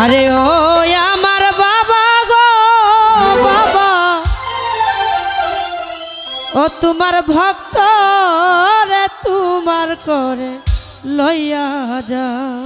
আরে ও আমার বাবা গো বাবা, ও তোমার ভক্ত রে তোমার করে লইয়া যাও।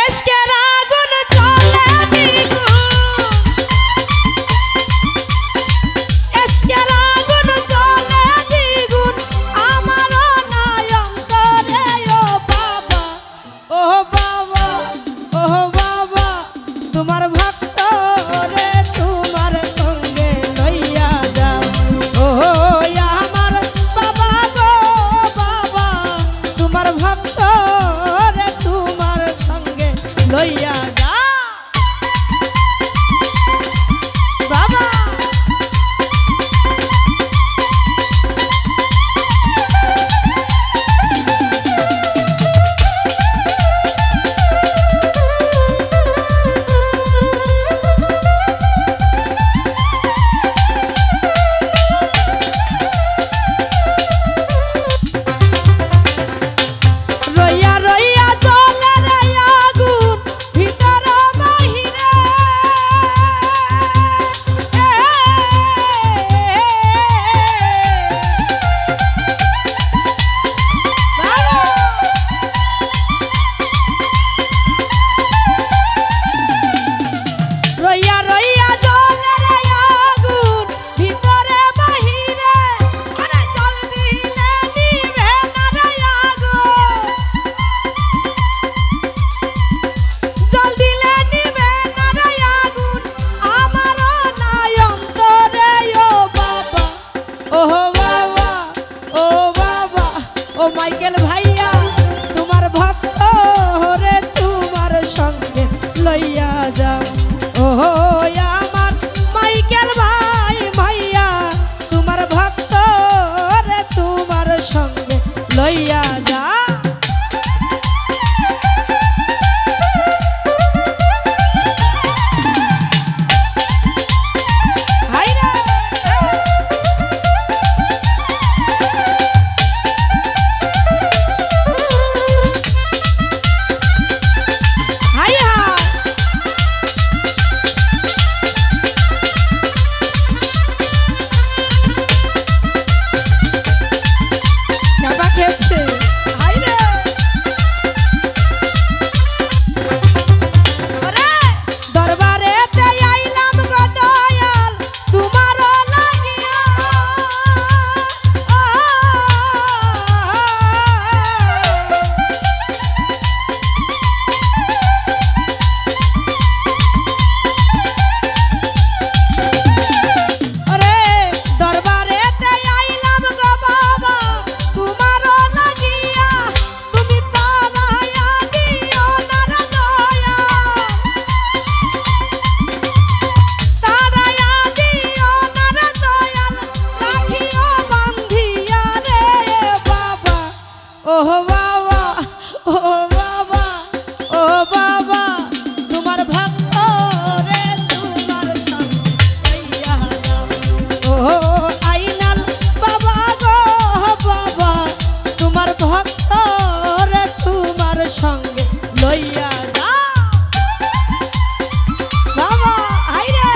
এসকের আগুন জ্বলে দ্বিগুণ, এসকের আগুন জ্বলে দ্বিগুণ, আমার নাই অন্তরে ও বাবা, ও বাবা, ও বাবা, তোমার ভক্ত রে তোমার সঙ্গে লইয়া যাও। ও আমার বাবা গো বাবা, তোমার ভক্ত রে তোমার সঙ্গে লইয়া যাও বাবা। রইয়া রইয়া জ্বলে রে আগুন ভিতরে বাহিরে, রইয়া রইয়া জ্বলে রে আগুন ভিতরে বাহিরে, আরে জল দিলে নিভে না রে আগুন, জল দিলে নিভে না রে আগুন, আমারও নাই অন্তরে ও বাবা, ও বাবা, ও বাবা, ও মাইকেল ভাইয়া, তোমার ভক্ত রে তোমার সঙ্গে লইয়া যাও। ও আমার মাইকেল ভাই ভাইয়া, তোমার ভক্ত রে তোমার সঙ্গে লইয়া যাও। হাইরে হাইয়া চাপা খেপছে হাইরে। ওরে দরবারেতে আইলাম গো দয়াল তোমারও লাগিয়া, ওরে দরবারেতে আইলাম গো বাবা তোমারও লাগিয়া, তুমি তারায়া দিও না রে দয়াল, তারায়া দিও না রে দয়াল, রাখিও বান্ধিয়া রে বাবা, ও বাবা, ও বাবা, ও বাবা, তোমার ভক্ত রে তোমার সঙ্গে লইয়া যাও। ও আইনাল বাবা গো বাবা, তোমার ভক্ত রে তোমার সঙ্গে লইয়া যাও বাবা। হাইরে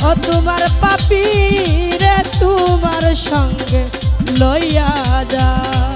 ও তোমার পাপি রে তোমার সঙ্গে লইয়া যায়।